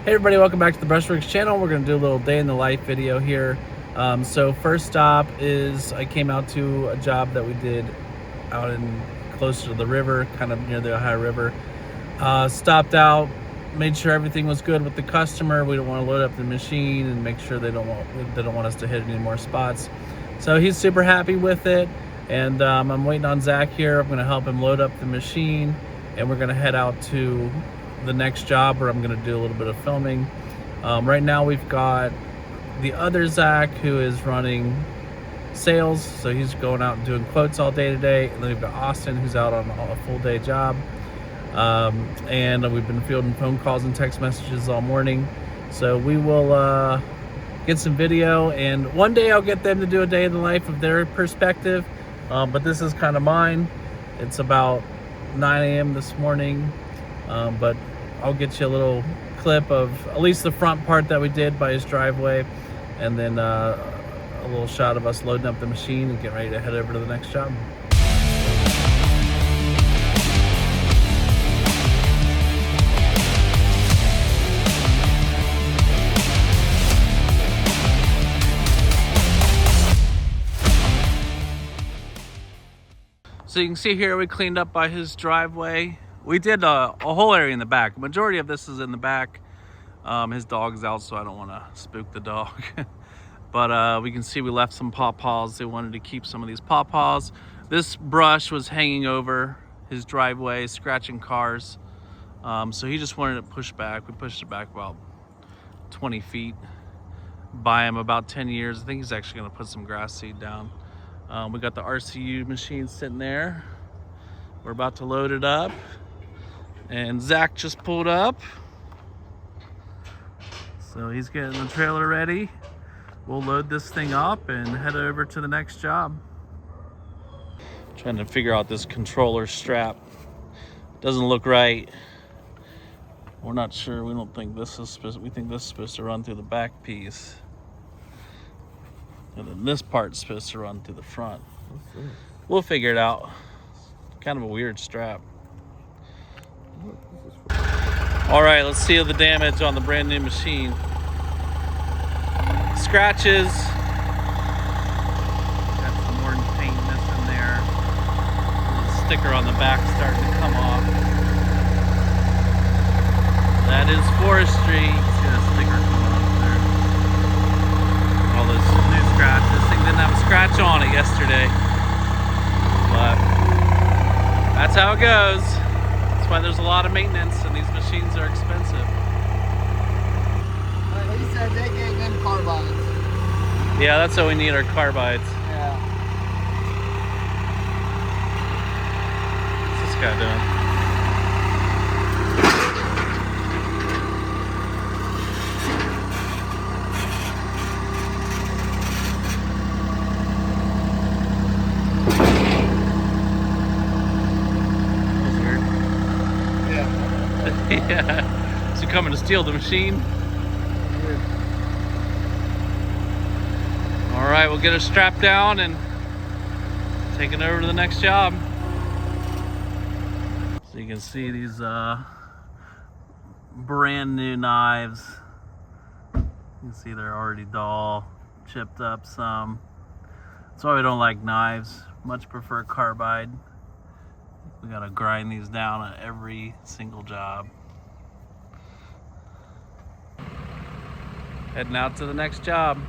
Hey everybody, welcome back to the Brushworks channel. We're going to do a little day in the life video here. So first stop is I came out to a job that we did out in closer to the river, kind of near the Ohio River. Stopped out, made sure everything was good with the customer. We don't want to load up the machine and make sure they don't want us to hit any more spots. So he's super happy with it, and I'm waiting on Zach here. I'm going to help him load up the machine, and we're going to head out to the next job where I'm going to do a little bit of filming. Right now we've got the other Zach who is running sales, so he's going out and doing quotes all day today, and then we've got Austin who's out on a full day job, and we've been fielding phone calls and text messages all morning. So we will get some video, and one day I'll get them to do a day in the life of their perspective, but this is kind of mine. It's about 9 a.m. this morning, but I'll get you a little clip of at least the front part that we did by his driveway, and then a little shot of us loading up the machine and getting ready to head over to the next job. So you can see here we cleaned up by his driveway. We did a whole area in the back. Majority of this is in the back. His dog's out, so I don't want to spook the dog. But we can see we left some pawpaws. They wanted to keep some of these pawpaws. This brush was hanging over his driveway, scratching cars. So he just wanted it pushed back. We pushed it back about 20 feet. By him about 10 years. I think he's actually going to put some grass seed down. We got the RCU machine sitting there. We're about to load it up. And Zach just pulled up. So he's getting the trailer ready. We'll load this thing up and head over to the next job. Trying to figure out this controller strap. Doesn't look right. We're not sure. We don't think this is supposed, we think this is supposed to run through the back piece. And then this part's supposed to run through the front. We'll figure it out. Kind of a weird strap. All right, let's see the damage on the brand new machine. Scratches. Got some orange paint missing there. The sticker on the back starting to come off. That is forestry. You can see that sticker come off there. All those new scratches. This thing didn't have a scratch on it yesterday, but that's how it goes. That's why there's a lot of maintenance, and these machines are expensive. He said they gave them carbides. Yeah, that's what we need, our carbides. Yeah. What's this guy doing? Yeah. Is he coming to steal the machine? All right, we'll get her strapped down and take it over to the next job. So you can see these brand new knives. You can see they're already dull, chipped up some. That's why we don't like knives. Much prefer carbide. We gotta grind these down at every single job. Heading out to the next job.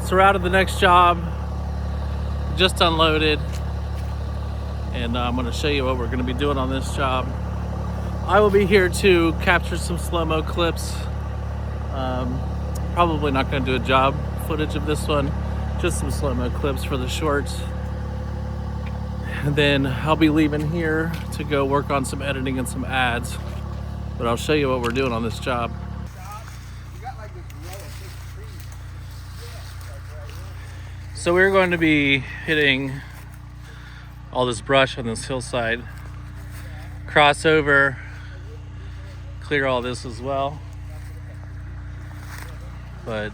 So we're out of the next job. Just unloaded. And I'm going to show you what we're going to be doing on this job. I will be here to capture some slow-mo clips. Probably not going to do a job footage of this one. Just some slow-mo clips for the shorts. And then I'll be leaving here to go work on some editing and some ads. But I'll show you what we're doing on this job. So we're going to be hitting all this brush on this hillside. Cross over, clear all this as well. But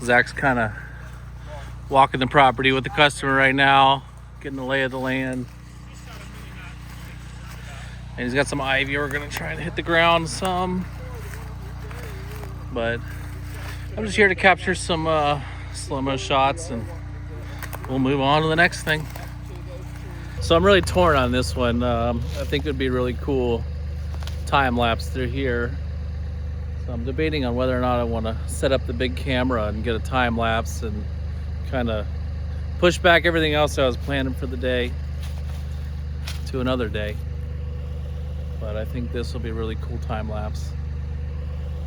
Zach's kind of walking the property with the customer right now, getting the lay of the land. And he's got some ivy. We're gonna try and hit the ground some. But I'm just here to capture some slow-mo shots and we'll move on to the next thing. So I'm really torn on this one. I think it would be really cool time lapse through here. So I'm debating on whether or not I want to set up the big camera and get a time lapse and kind of push back everything else I was planning for the day to another day. But I think this will be a really cool time lapse.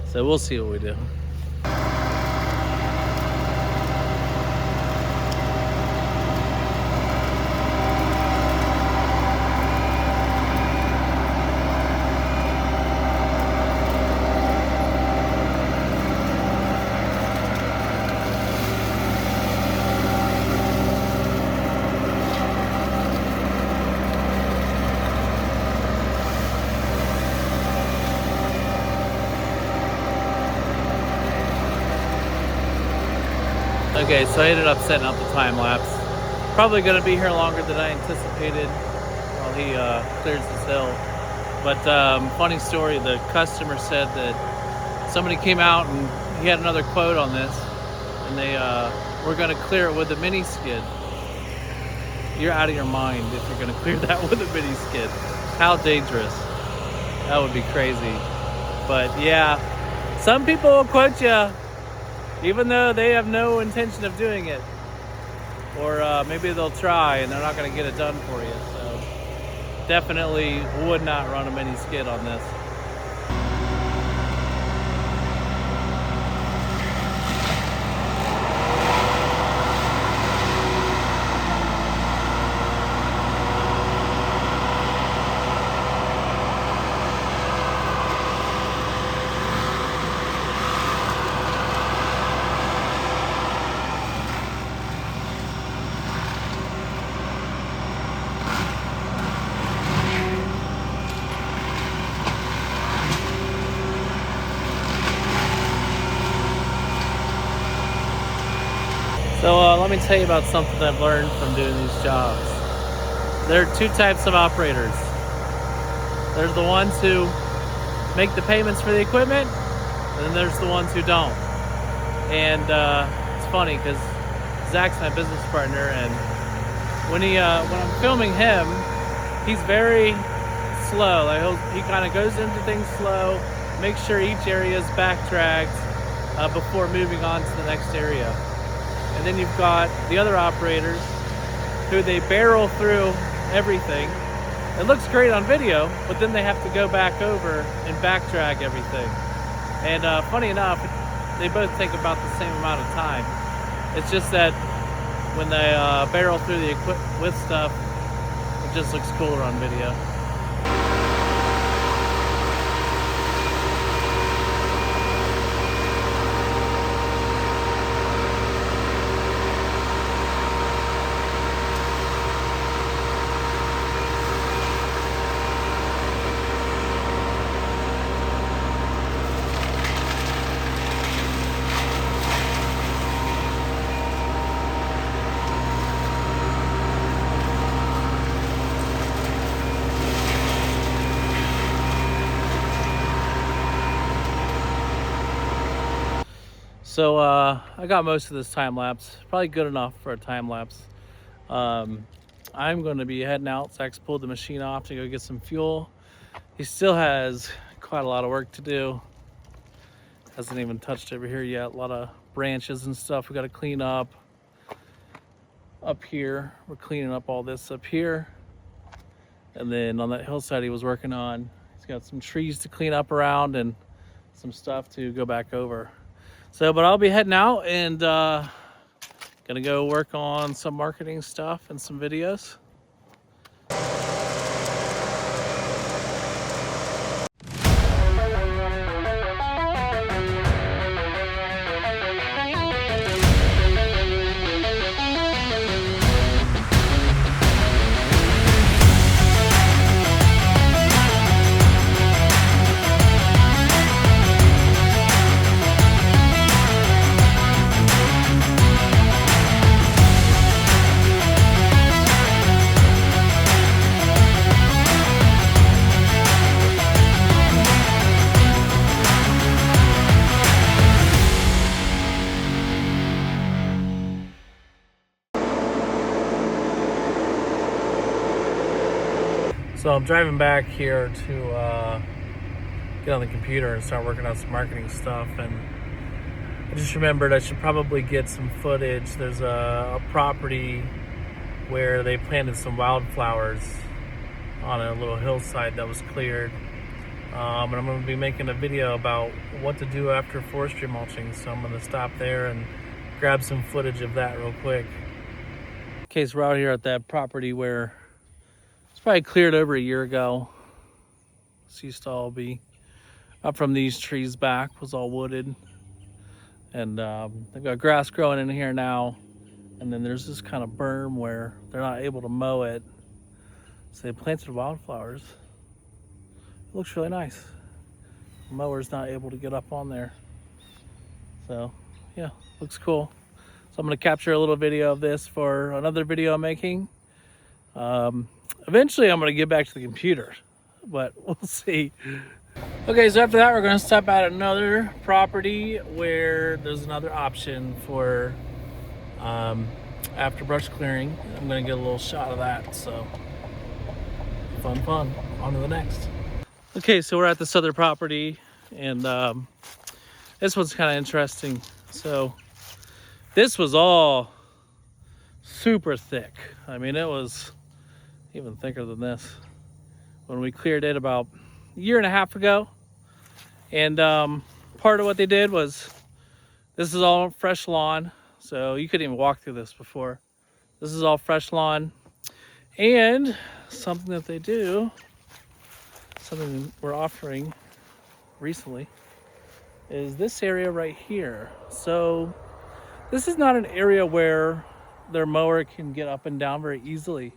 So we'll see what we do. Okay, so I ended up setting up the time lapse. Probably going to be here longer than I anticipated while he clears this hill. But funny story, the customer said that somebody came out and he had another quote on this, and they were going to clear it with a mini skid. You're out of your mind if you're going to clear that with a mini skid. How dangerous. That would be crazy. But yeah, some people will quote you even though they have no intention of doing it. Or maybe they'll try and they're not going to get it done for you. So definitely would not run a mini skid on this. So let me tell you about something I've learned from doing these jobs. There are two types of operators. There's the ones who make the payments for the equipment, and then there's the ones who don't. And it's funny because Zach's my business partner, and when I'm filming him, he's very slow. Like he kind of goes into things slow, makes sure each area is backtracked before moving on to the next area. And then you've got the other operators who they barrel through everything. It looks great on video, but then they have to go back over and backtrack everything. And funny enough, they both take about the same amount of time. It's just that when they barrel through the equipment with stuff, it just looks cooler on video. So I got most of this time lapse, probably good enough for a time lapse. I'm going to be heading out. Zach's pulled the machine off to go get some fuel. He still has quite a lot of work to do. Hasn't even touched over here yet. A lot of branches and stuff we got to clean up. Up here, we're cleaning up all this up here. And then on that hillside he was working on, he's got some trees to clean up around and some stuff to go back over. So, but I'll be heading out and gonna go work on some marketing stuff and some videos. So I'm driving back here to get on the computer and start working on some marketing stuff, and I just remembered I should probably get some footage. There's a property where they planted some wildflowers on a little hillside that was cleared, and I'm going to be making a video about what to do after forestry mulching, so I'm going to stop there and grab some footage of that real quick. Okay, so we're out here at that property where it's probably cleared over a year ago. This used to all be up from these trees back, was all wooded. And they've got grass growing in here now. And then there's this kind of berm where they're not able to mow it. So they planted wildflowers. It looks really nice. The mower's not able to get up on there. So yeah, looks cool. So I'm gonna capture a little video of this for another video I'm making. Eventually I'm going to get back to the computer, but we'll see. Okay, so after that we're going to stop at another property where there's another option for after brush clearing. I'm going to get a little shot of that, so fun. On to the next. Okay, so we're at this other property, and this one's kind of interesting. So this was all super thick. I mean, it was even thicker than this when we cleared it about a year and a half ago. And part of what they did was, this is all fresh lawn, so you couldn't even walk through this before. This is all fresh lawn. And something that they do, something we're offering recently, is this area right here. So this is not an area where their mower can get up and down very easily.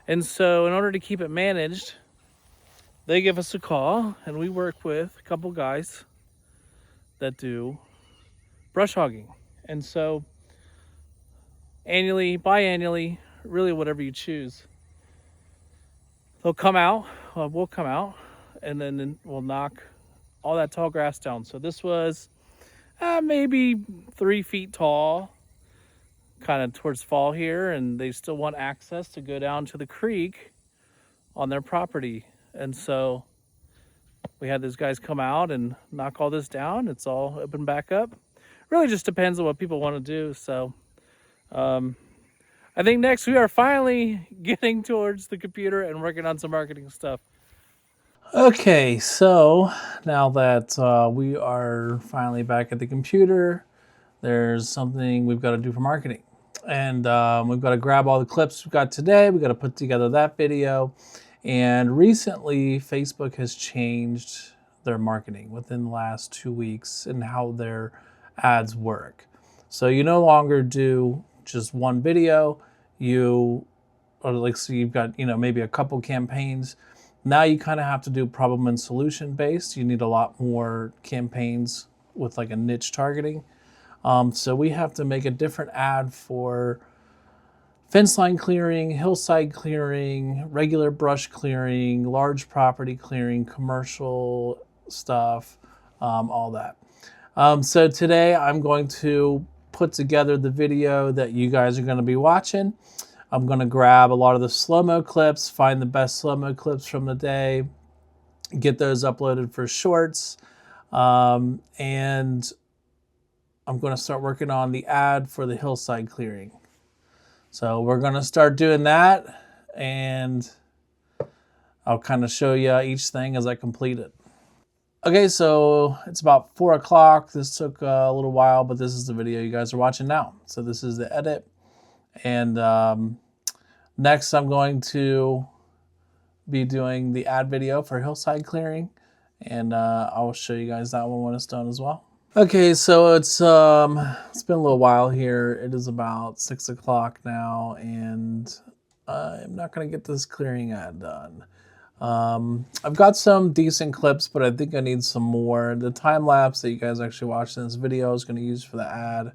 And so in order to keep it managed, they give us a call, and we work with a couple guys that do brush hogging. And so annually, biannually, really whatever you choose, they'll come out, we'll come out, and then we'll knock all that tall grass down. So this was maybe 3 feet tall, kind of towards fall here, and they still want access to go down to the creek on their property. And so we had these guys come out and knock all this down. It's all open back up. Really just depends on what people want to do. So I think next we are finally getting towards the computer and working on some marketing stuff. Okay, so now that we are finally back at the computer, there's something we've got to do for marketing. And we've got to grab all the clips we've got today. We've got to put together that video. And recently, Facebook has changed their marketing within the last 2 weeks and how their ads work. So you no longer do just one video. So you've got, maybe a couple campaigns. Now you kind of have to do problem and solution based. You need a lot more campaigns with like a niche targeting. So we have to make a different ad for fence line clearing, hillside clearing, regular brush clearing, large property clearing, commercial stuff, all that. So today I'm going to put together the video that you guys are going to be watching. I'm going to grab a lot of the slow-mo clips, find the best slow-mo clips from the day, get those uploaded for shorts. And I'm going to start working on the ad for the hillside clearing. So we're going to start doing that, and I'll kind of show you each thing as I complete it. Okay, so it's about 4 o'clock. This took a little while, but this is the video you guys are watching now. So this is the edit. And next I'm going to be doing the ad video for hillside clearing. And I will show you guys that one when it's done as well. Okay, so it's been a little while here. It is about 6 o'clock now, and I'm not going to get this clearing ad done. I've got some decent clips, but I think I need some more. The time lapse that you guys actually watched in this video is going to use for the ad.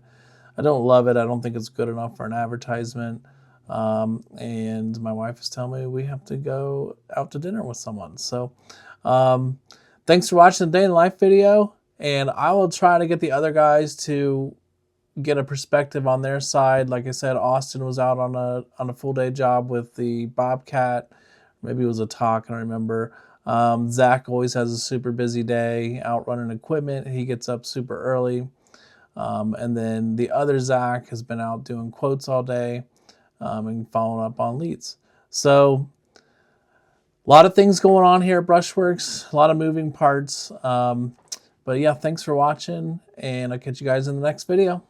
I don't love it. I don't think it's good enough for an advertisement. And my wife is telling me we have to go out to dinner with someone. So thanks for watching the day in the life video. And I will try to get the other guys to get a perspective on their side. Like I said, Austin was out on a full day job with the Bobcat. Maybe it was a talk, I don't remember. Zach always has a super busy day out running equipment. He gets up super early. And then the other Zach has been out doing quotes all day and following up on leads. So a lot of things going on here at Brushworks, a lot of moving parts. But yeah, thanks for watching, and I'll catch you guys in the next video.